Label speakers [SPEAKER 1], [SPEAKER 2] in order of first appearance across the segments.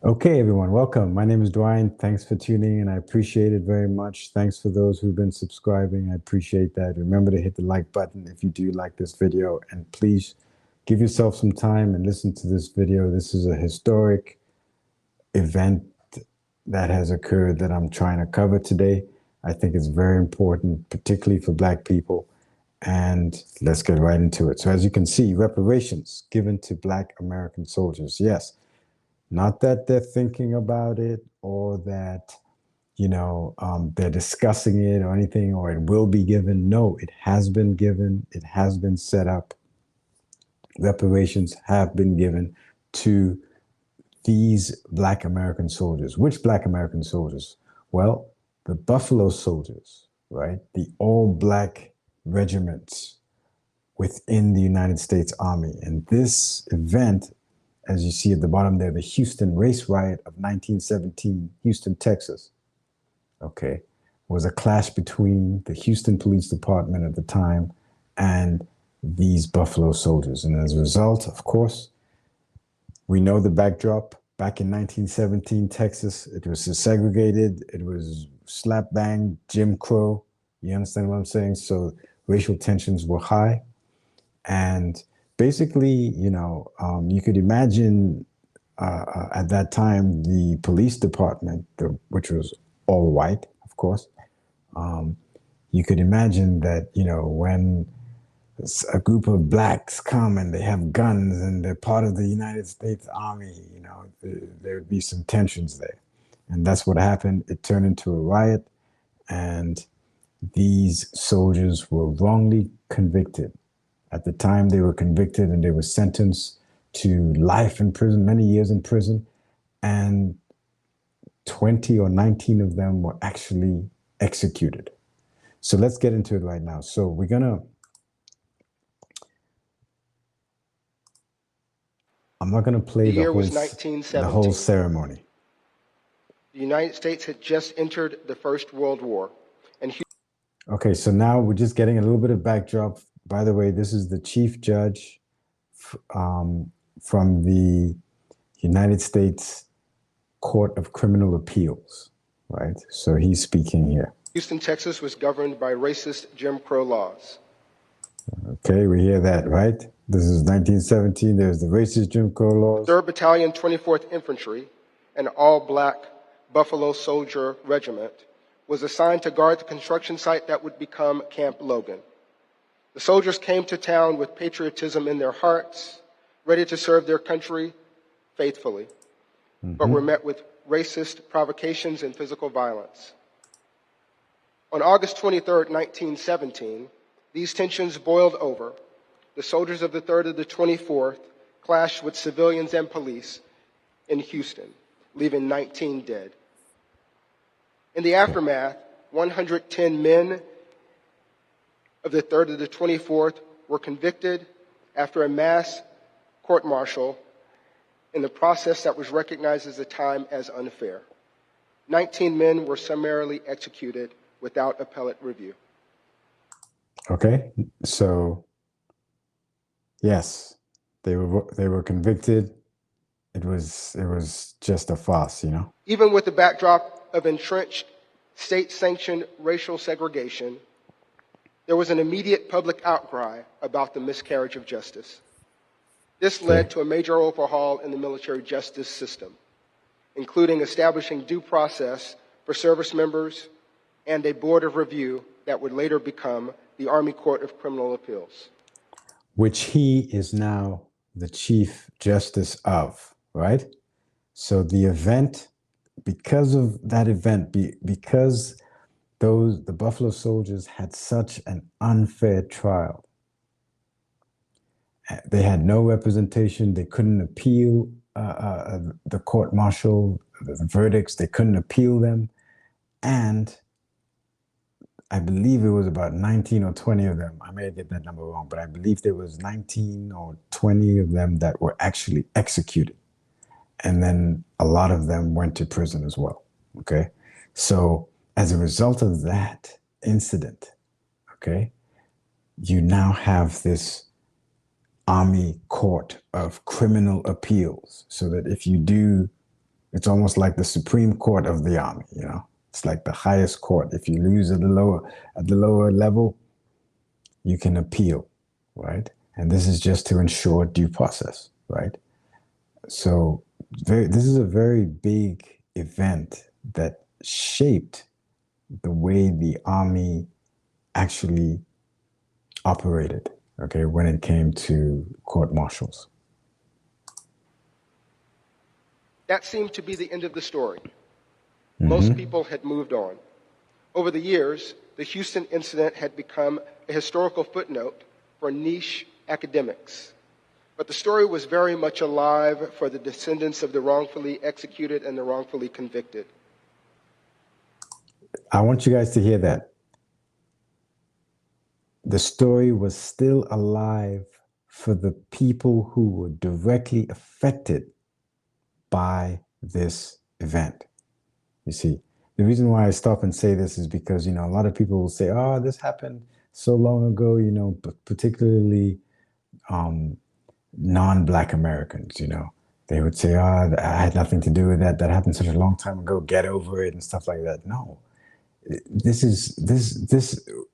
[SPEAKER 1] Okay, everyone, welcome. My name is Dwyan. Thanks for tuning in. I appreciate it very much. Thanks for those who've been subscribing. I appreciate that. Remember to hit the like button if you do like this video, and please give yourself some time and listen to this video. This is a historic event that has occurred that I'm trying to cover today. I think it's very important, particularly for Black people. And let's get right into it. So as you can see, reparations given to Black American soldiers. Yes. Not that they're thinking about it or that, they're discussing it or anything, or it will be given. No, it has been given. It has been set up. Reparations have been given to these Black American soldiers. Which Black American soldiers? Well, the Buffalo Soldiers, right? The all-Black regiments within the United States Army. And this event, as you see at the bottom there, the Houston Race Riot of 1917, Houston, Texas, okay, was a clash between the Houston Police Department at the time and these Buffalo Soldiers. And as a result, of course, we know the backdrop. Back in 1917, Texas, it was segregated. It was slap bang, Jim Crow. You understand what I'm saying? So racial tensions were high. And basically, you could imagine at that time, the police department, which was all white, of course, you could imagine that, when a group of Blacks come and they have guns and they're part of the United States Army, there would be some tensions there. And that's what happened. It turned into a riot, and these soldiers were wrongly convicted. At the time, they were convicted and they were sentenced to life in prison, many years in prison, and 20 or 19 of them were actually executed. So let's get into it right now. So I'm not gonna play
[SPEAKER 2] the year was 1917.
[SPEAKER 1] the whole ceremony.
[SPEAKER 2] The United States had just entered the First World War.
[SPEAKER 1] Okay, so now we're just getting a little bit of backdrop. By the way, this is the chief judge from the United States Court of Criminal Appeals, right? So he's speaking here.
[SPEAKER 2] Houston, Texas was governed by racist Jim Crow laws.
[SPEAKER 1] Okay, we hear that, right? This is 1917. There's the racist Jim Crow laws.
[SPEAKER 2] 3rd Battalion, 24th Infantry, an all-Black Buffalo Soldier Regiment, was assigned to guard the construction site that would become Camp Logan. The soldiers came to town with patriotism in their hearts, ready to serve their country faithfully, but were met with racist provocations and physical violence. On August 23rd, 1917, these tensions boiled over. The soldiers of the 3rd and the 24th clashed with civilians and police in Houston, leaving 19 dead. In the aftermath, 110 men of the 3rd and the 24th were convicted after a mass court-martial in the process that was recognized at the time as unfair. 19 men were summarily executed without appellate review.
[SPEAKER 1] Okay, so yes, they were convicted. It was just a farce,
[SPEAKER 2] Even with the backdrop of entrenched state-sanctioned racial segregation, there was an immediate public outcry about the miscarriage of justice. This led to a major overhaul in the military justice system, including establishing due process for service members and a board of review that would later become the Army Court of Criminal Appeals.
[SPEAKER 1] Which he is now the Chief Justice of, right? So the event, because of that event, because the Buffalo Soldiers had such an unfair trial, they had no representation. They couldn't appeal the court-martial, the verdicts. They couldn't appeal them. And I believe it was about 19 or 20 of them. I may get that number wrong, but I believe there was 19 or 20 of them that were actually executed. And then a lot of them went to prison as well, okay? So as a result of that incident, okay, you now have this Army Court of Criminal Appeals, so that if you do It's almost like the Supreme Court of the Army, you know? It's like the highest court. If you lose at the lower level, you can appeal, right? And this is just to ensure due process, right? So this is a very big event that shaped the way the Army actually operated, okay, when it came to court martials.
[SPEAKER 2] That seemed to be the end of the story. Most people had moved on. Over the years, the Houston incident had become a historical footnote for niche academics. But the story was very much alive for the descendants of the wrongfully executed and the wrongfully convicted.
[SPEAKER 1] I want you guys to hear that. The story was still alive for the people who were directly affected by this event. You see, the reason why I stop and say this is because, you know, a lot of people will say, oh, this happened so long ago, you know, but particularly non-Black Americans, you know, they would say, oh, I had nothing to do with that. That happened such a long time ago. Get over it and stuff like that. No, this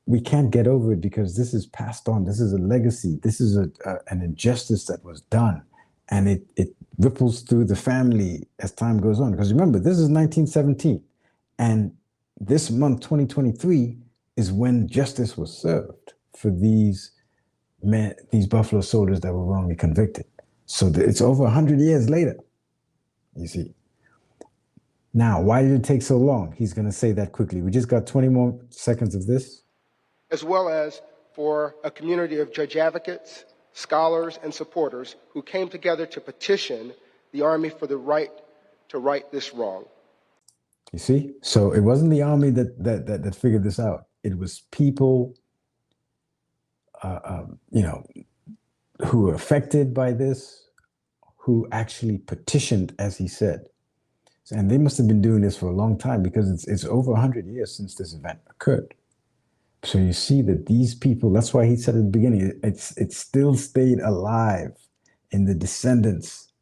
[SPEAKER 1] we can't get over it because this is passed on. This is a legacy. This is an injustice that was done. And it ripples through the family as time goes on. Because remember, this is 1917. And this month, 2023, is when justice was served for these men, these Buffalo soldiers that were wrongly convicted. So it's over 100 years later, you see. Now, why did it take so long? He's going to say that quickly. We just got 20 more seconds of this.
[SPEAKER 2] As well as for a community of judge advocates, scholars, and supporters who came together to petition the Army for the right to right this wrong.
[SPEAKER 1] You see? So it wasn't the Army that figured this out. It was people, you know, who were affected by this, who actually petitioned, as he said. And they must have been doing this for a long time because it's over 100 years since this event occurred. So you see that these people, that's why he said at the beginning, it still stayed alive in the descendants,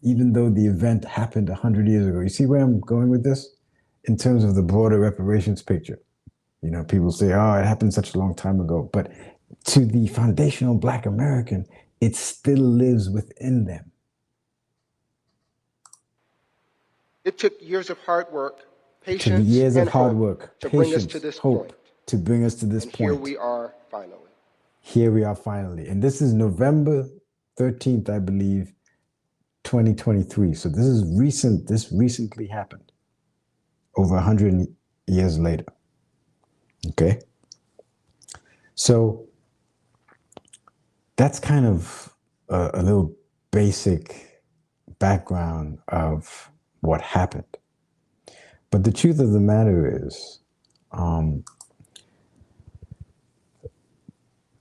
[SPEAKER 1] even though the event happened 100 years ago. You see where I'm going with this? In terms of the broader reparations picture. You know, people say, oh, it happened such a long time ago. But to the foundational Black American, it still lives within them.
[SPEAKER 2] It took years of hard work, patience, and hope to bring us to this point.
[SPEAKER 1] To bring us to this
[SPEAKER 2] and
[SPEAKER 1] point.
[SPEAKER 2] Here we are finally.
[SPEAKER 1] Here we are finally. And this is November 13th, I believe, 2023. So this is recent. This recently happened. Over 100 years later. Okay? So that's kind of a little basic background of what happened. But the truth of the matter is,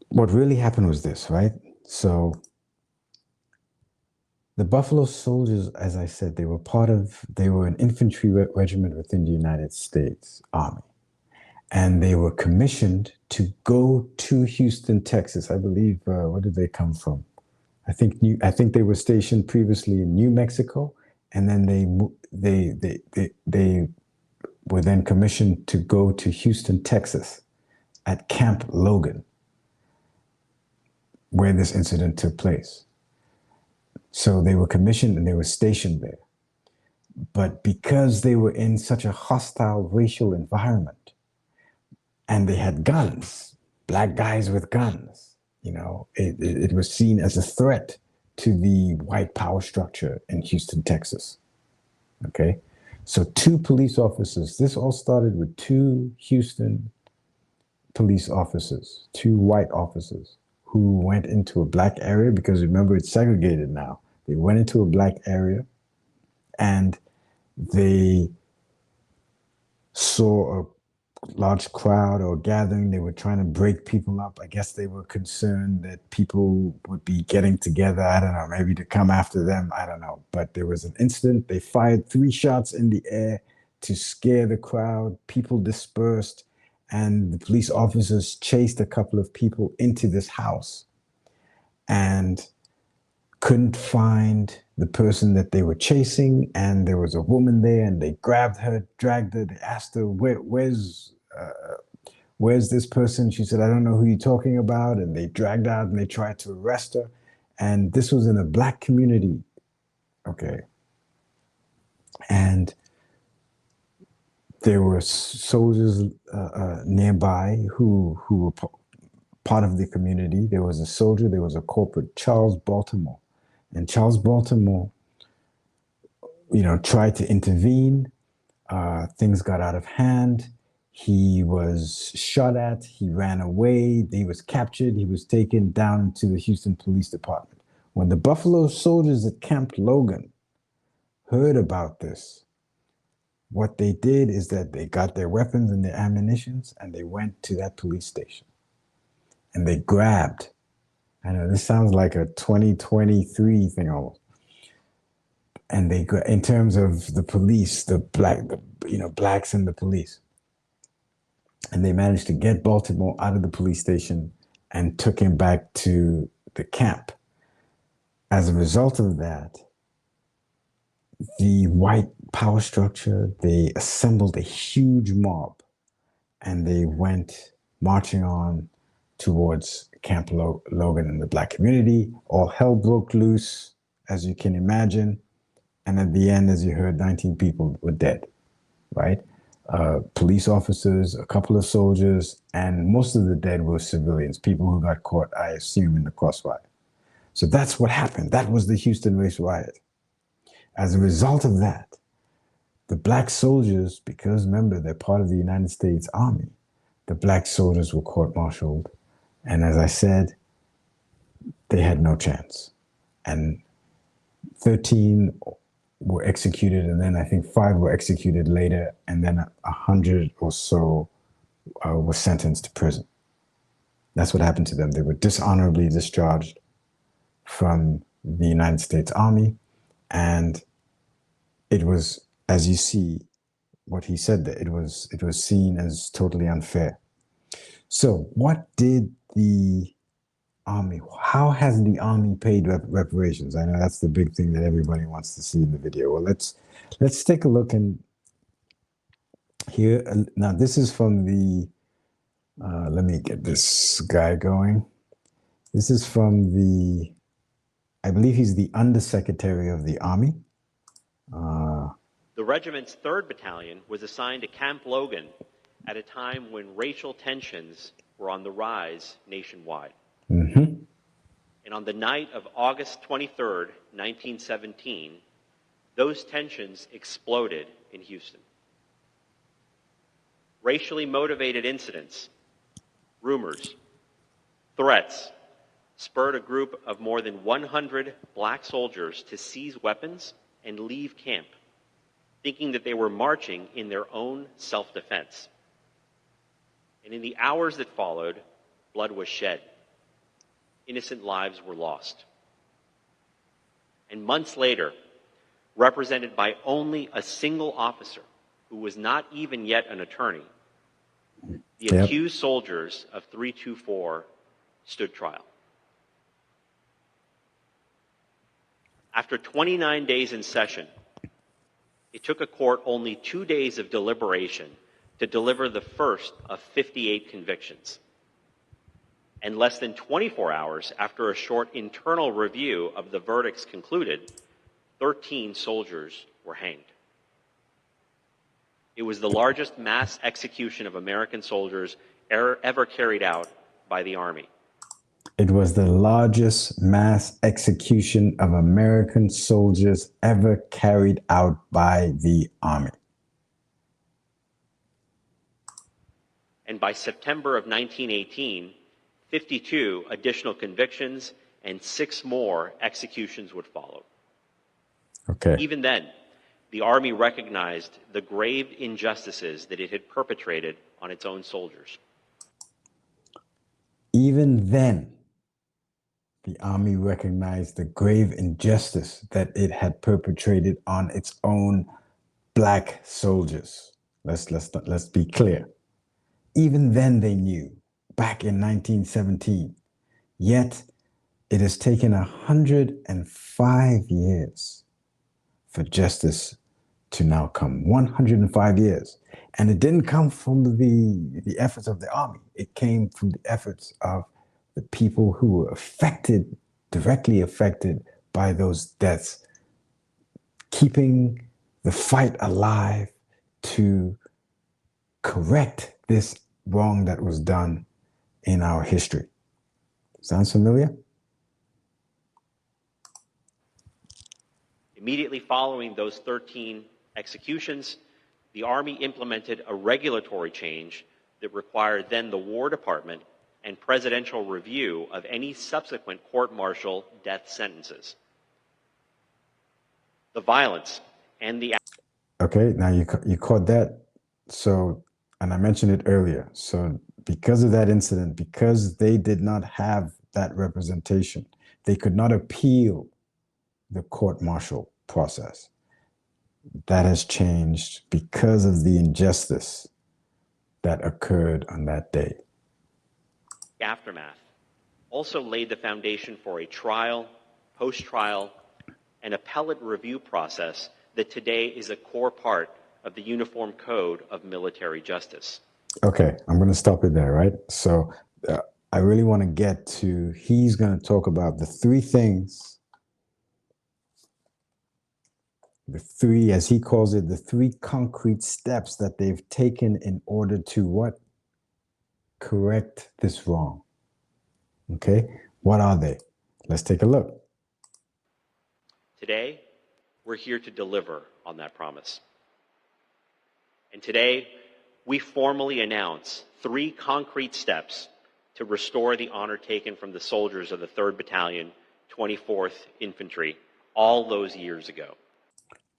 [SPEAKER 1] what really happened was this, right? So the Buffalo Soldiers, as I said, they were an infantry regiment within the United States Army. And they were commissioned to go to Houston, Texas. I believe, where did they come from? I think they were stationed previously in New Mexico, and then they were then commissioned to go to Houston, Texas, at Camp Logan, where this incident took place. So they were commissioned and they were stationed there. But because they were in such a hostile racial environment, and they had guns, Black guys with guns, you know, it was seen as a threat to the white power structure in Houston, Texas. Okay? So 2 police officers, this all started with 2 Houston police officers, 2 white officers who went into a Black area, because remember, it's segregated now. They went into a Black area and they saw a large crowd or gathering. They were trying to break people up. I guess they were concerned that people would be getting together. I don't know, maybe to come after them. I don't know. But there was an incident. They fired 3 shots in the air to scare the crowd. People dispersed, and the police officers chased a couple of people into this house and couldn't find the person that they were chasing, and there was a woman there, and they grabbed her, dragged her. They asked her, where's this person? She said, I don't know who you're talking about. And they dragged out and they tried to arrest her. And this was in a black community. Okay. And there were soldiers nearby who were part of the community. There was a soldier, there was a corporate, Charles Baltimore. And Charles Baltimore, tried to intervene. Things got out of hand. He was shot at. He ran away. He was captured. He was taken down to the Houston Police Department. When the Buffalo soldiers at Camp Logan heard about this, what they did is that they got their weapons and their ammunitions and they went to that police station and they grabbed. I know this sounds like a 2023 thing almost. And they, in terms of the police, blacks in the police. And they managed to get Baltimore out of the police station and took him back to the camp. As a result of that, the white power structure, they assembled a huge mob and they went marching on towards Camp Logan in the black community. All hell broke loose, as you can imagine. And at the end, as you heard, 19 people were dead, right? Police officers, a couple of soldiers, and most of the dead were civilians, people who got caught, I assume, in the crossfire. So that's what happened. That was the Houston Race Riot. As a result of that, the black soldiers, because remember, they're part of the United States Army, the black soldiers were court-martialed. And as I said, they had no chance. And 13 were executed, and then I think 5 were executed later, and then 100 or so were sentenced to prison. That's what happened to them. They were dishonorably discharged from the United States Army, and it was, as you see, what he said there, it was seen as totally unfair. So what did the Army, how has the Army paid reparations? I know that's the big thing that everybody wants to see in the video. Well, let's take a look and here. Now, this is from the, let me get this guy going. This is from the, I believe he's the Undersecretary of the Army.
[SPEAKER 3] The regiment's 3rd Battalion was assigned to Camp Logan at a time when racial tensions were on the rise nationwide.
[SPEAKER 1] Mm-hmm.
[SPEAKER 3] And on the night of August 23rd, 1917, those tensions exploded in Houston. Racially motivated incidents, rumors, threats spurred a group of more than 100 black soldiers to seize weapons and leave camp, thinking that they were marching in their own self-defense. And in the hours that followed, blood was shed. Innocent lives were lost. And months later, represented by only a single officer, who was not even yet an attorney, the accused soldiers of 324 stood trial. After 29 days in session, it took a court only 2 days of deliberation to deliver the first of 58 convictions. And less than 24 hours after a short internal review of the verdicts concluded, 13 soldiers were hanged. It was the largest mass execution of American soldiers ever carried out by the Army.
[SPEAKER 1] It was the largest mass execution of American soldiers ever carried out by the Army.
[SPEAKER 3] And by September of 1918, 52 additional convictions and 6 more executions would follow.
[SPEAKER 1] Okay.
[SPEAKER 3] Even then, the Army recognized the grave injustices that it had perpetrated on its own soldiers.
[SPEAKER 1] Even then, the Army recognized the grave injustice that it had perpetrated on its own black soldiers. Let's be clear. Even then they knew, back in 1917, yet it has taken 105 years for justice to now come. 105 years. And it didn't come from the efforts of the army. It came from the efforts of the people who were affected, directly affected by those deaths, keeping the fight alive to correct this wrong that was done in our history. Sounds familiar?
[SPEAKER 3] Immediately following those 13 executions, the Army implemented a regulatory change that required then the War Department and presidential review of any subsequent court-martial death sentences. The violence and the...
[SPEAKER 1] Okay, now you caught that. So, and I mentioned it earlier. So because of that incident, because they did not have that representation, they could not appeal the court-martial process. That has changed because of the injustice that occurred on that day.
[SPEAKER 3] Aftermath also laid the foundation for a trial, post-trial, and appellate review process that today is a core part of the Uniform Code of Military Justice.
[SPEAKER 1] Okay, I'm going to stop it there, right? So I really want to get to, he's going to talk about the three things, the three, as he calls it, the three concrete steps that they've taken in order to what? Correct this wrong. Okay, what are they? Let's take a look.
[SPEAKER 3] Today, we're here to deliver on that promise. And today, we formally announce three concrete steps to restore the honor taken from the soldiers of the 3rd Battalion, 24th Infantry, all those years ago.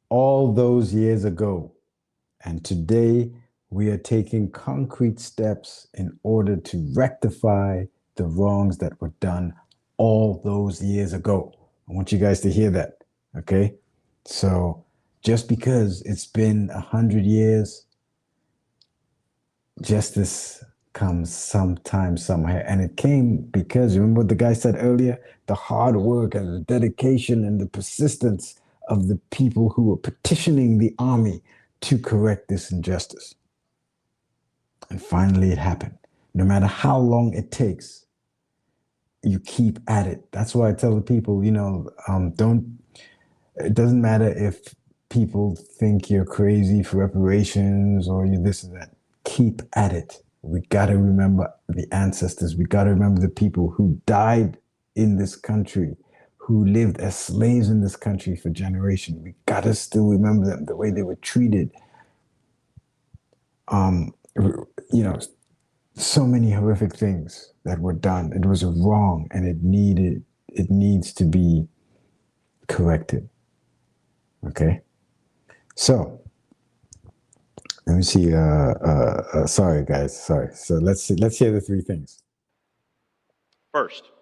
[SPEAKER 1] All those years ago. And today, we are taking concrete steps in order to rectify the wrongs that were done all those years ago. I want you guys to hear that, okay? So just because it's been 100 years, justice comes sometime, somewhere. And it came because, remember what the guy said earlier? The hard work and the dedication and the persistence of the people who were petitioning the army to correct this injustice. And finally it happened. No matter how long it takes, you keep at it. That's why I tell the people, it doesn't matter if people think you're crazy for reparations or you this and that. Keep at it. We got to remember the ancestors. We got to remember the people who died in this country, who lived as slaves in this country for generations. We got to still remember them, the way they were treated. So many horrific things that were done. It was wrong, and it needs to be corrected. Okay, so let me see. Sorry, guys. Sorry. So let's hear the three things.
[SPEAKER 3] First,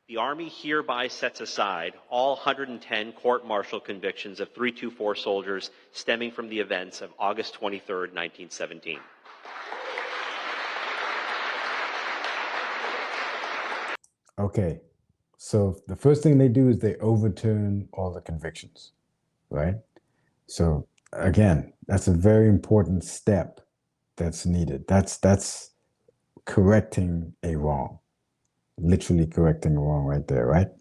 [SPEAKER 3] the Army hereby sets aside all 110 court-martial convictions of 324 soldiers stemming from the events of August 23rd, 1917.
[SPEAKER 1] Okay, so the first thing they do is they overturn all the convictions, right? So again, that's a very important step that's needed. That's correcting a wrong, literally correcting a wrong right there, right?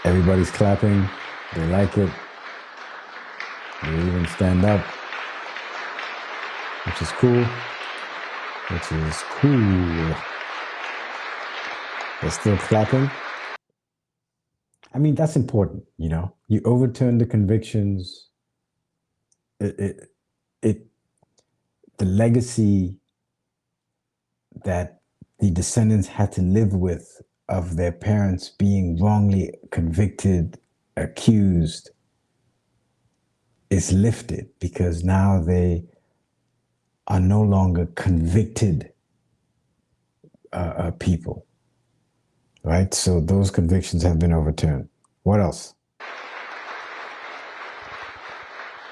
[SPEAKER 1] Everybody's clapping, they like it, they even stand up, which is cool. They're still clapping. I mean, that's important, You overturn the convictions. The legacy that the descendants had to live with of their parents being wrongly convicted, accused, is lifted because now they are no longer convicted people, right? So those convictions have been overturned. What else?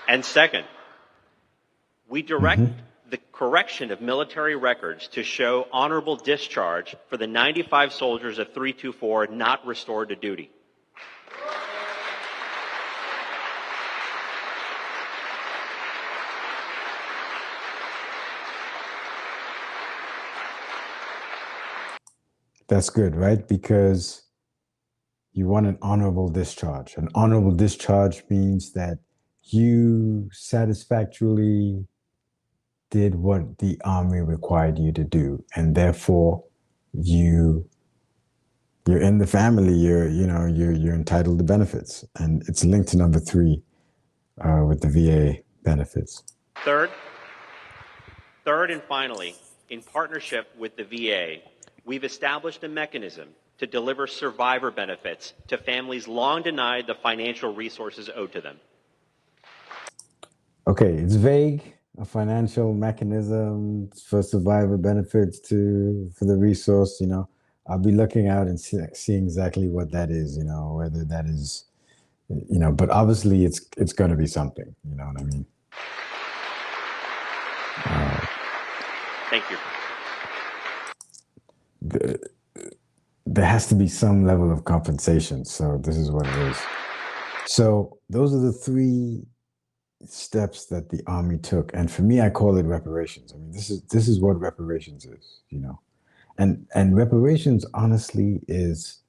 [SPEAKER 3] And second, we direct the correction of military records to show honorable discharge for the 95 soldiers of 324 not restored to duty.
[SPEAKER 1] That's good, right? Because you want an honorable discharge. An honorable discharge means that you satisfactorily did what the Army required you to do, and therefore you're in the family. You're entitled to benefits, and it's linked to number 3 with the VA benefits.
[SPEAKER 3] Third and finally, in partnership with the VA, we've established a mechanism to deliver survivor benefits to families long denied the financial resources owed to them.
[SPEAKER 1] Okay, it's vague. A financial mechanism for survivor benefits for the resource. I'll be looking out and seeing exactly what that is. Whether that is, but obviously it's going to be something. You know what I mean?
[SPEAKER 3] Thank you.
[SPEAKER 1] There has to be some level of compensation. So this is what it is. So those are the 3 steps that the Army took, and for me, I call it reparations. I mean, this is what reparations is. And reparations honestly is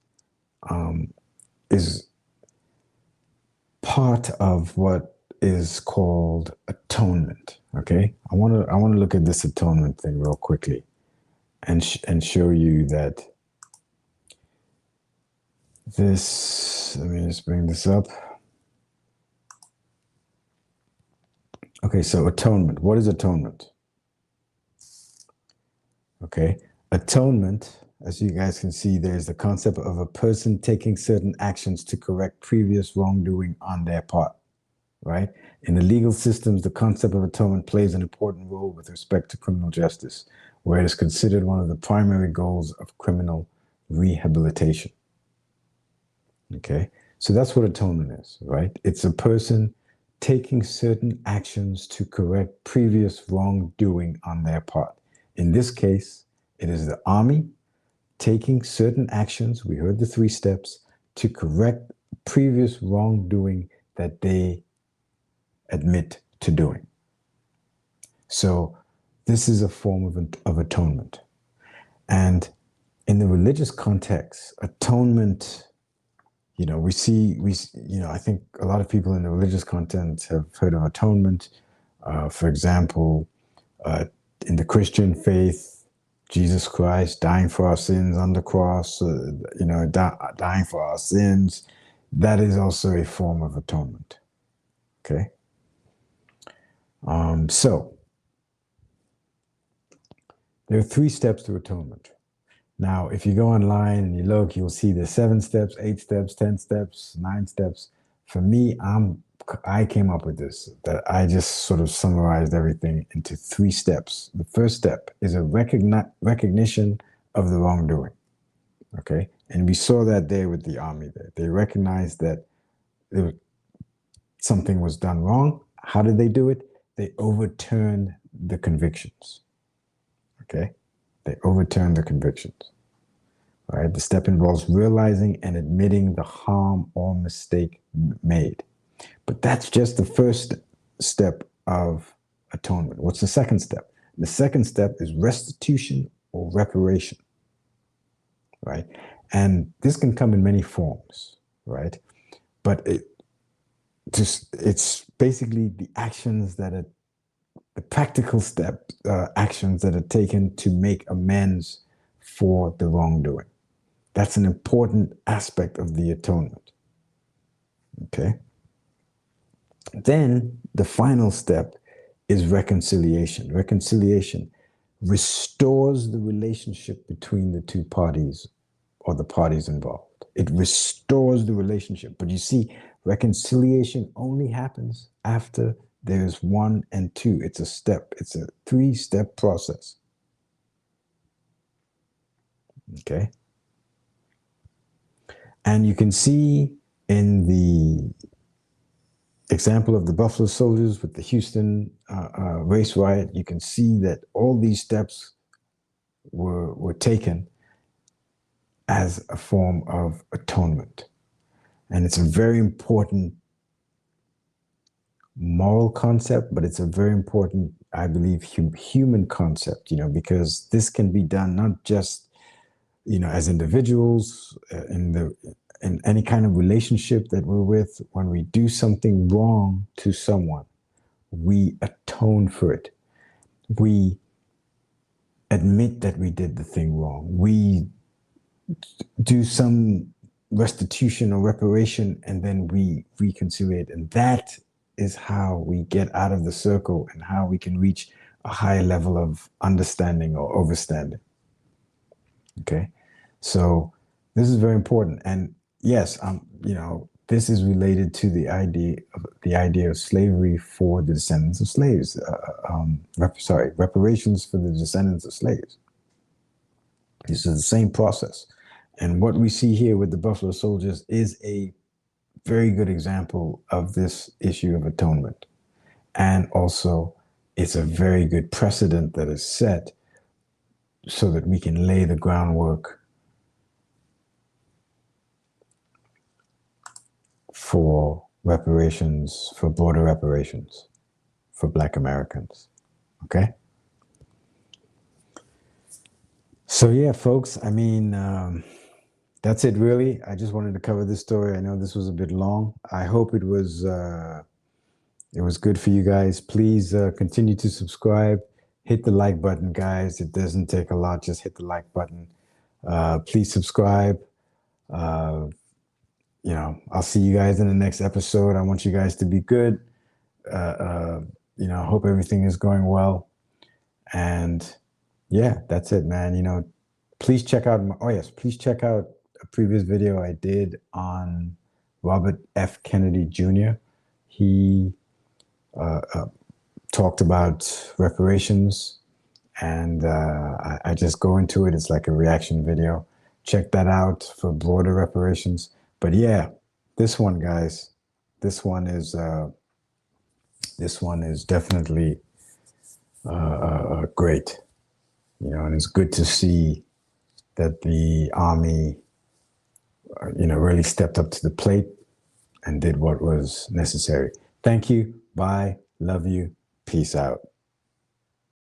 [SPEAKER 1] part of what is called atonement. Okay, I want to look at this atonement thing real quickly, and show you that this. Let me just bring this up. Okay, so atonement. What is atonement? Okay, atonement, as you guys can see, there's the concept of a person taking certain actions to correct previous wrongdoing on their part, right? In the legal systems, the concept of atonement plays an important role with respect to criminal justice, where it is considered one of the primary goals of criminal rehabilitation. Okay, so that's what atonement is, right? It's a person taking certain actions to correct previous wrongdoing on their part. In this case, it is the Army taking certain actions, we heard the 3 steps, to correct previous wrongdoing that they admit to doing. So this is a form of atonement. And in the religious context, atonement, I think a lot of people in the religious content have heard of atonement. For example, in the Christian faith, Jesus Christ dying for our sins on the cross, dying for our sins, that is also a form of atonement. Okay. So there are 3 steps to atonement. Now, if you go online and you look, you'll see there's 7 steps, 8 steps, 10 steps, 9 steps. For me, I came up with this, that I just sort of summarized everything into 3 steps. The first step is a recognition of the wrongdoing. Okay. And we saw that there with the Army there. They recognized that something was done wrong. How did they do it? They overturned the convictions. Okay. They overturn the convictions. All right. The step involves realizing and admitting the harm or mistake made. But that's just the first step of atonement. What's the second step? The second step is restitution or reparation. Right. And this can come in many forms. Right. But it's basically the actions that are the practical actions that are taken to make amends for the wrongdoing. That's an important aspect of the atonement. Okay. Then the final step is reconciliation. Reconciliation restores the relationship between the 2 parties or the parties involved. It restores the relationship. But you see, reconciliation only happens after there's 1 and 2. It's a step. It's a 3-step process. Okay. And you can see in the example of the Buffalo Soldiers with the Houston Race Riot, you can see that all these steps were taken as a form of atonement. And it's a very important moral concept, but it's a very important, I believe, human concept, because this can be done not just, as individuals in any kind of relationship that we're with. When we do something wrong to someone, we atone for it. We admit that we did the thing wrong. We do some restitution or reparation, and then we reconciliate. And that is how we get out of the circle and how we can reach a higher level of understanding or overstanding. Okay, so this is very important. And yes, this is related to the idea of slavery for the descendants of slaves. Reparations for the descendants of slaves. This is the same process. And what we see here with the Buffalo Soldiers is a very good example of this issue of atonement. And also, it's a very good precedent that is set so that we can lay the groundwork for reparations, for border reparations for Black Americans. Okay? So yeah, folks, that's it really. I just wanted to cover this story. I know this was a bit long. I hope it was good for you guys. Please continue to subscribe. Hit the like button, guys. It doesn't take a lot. Just hit the like button. Please subscribe. I'll see you guys in the next episode. I want you guys to be good. Hope everything is going well. And yeah, that's it, man. Please check out please check out a previous video I did on Robert F. Kennedy Jr. He talked about reparations, and I just go into it. It's like a reaction video. Check that out for broader reparations. But yeah, this one, guys, this one is definitely great. And it's good to see that the Army, really stepped up to the plate and did what was necessary. Thank you. Bye. Love you. Peace out.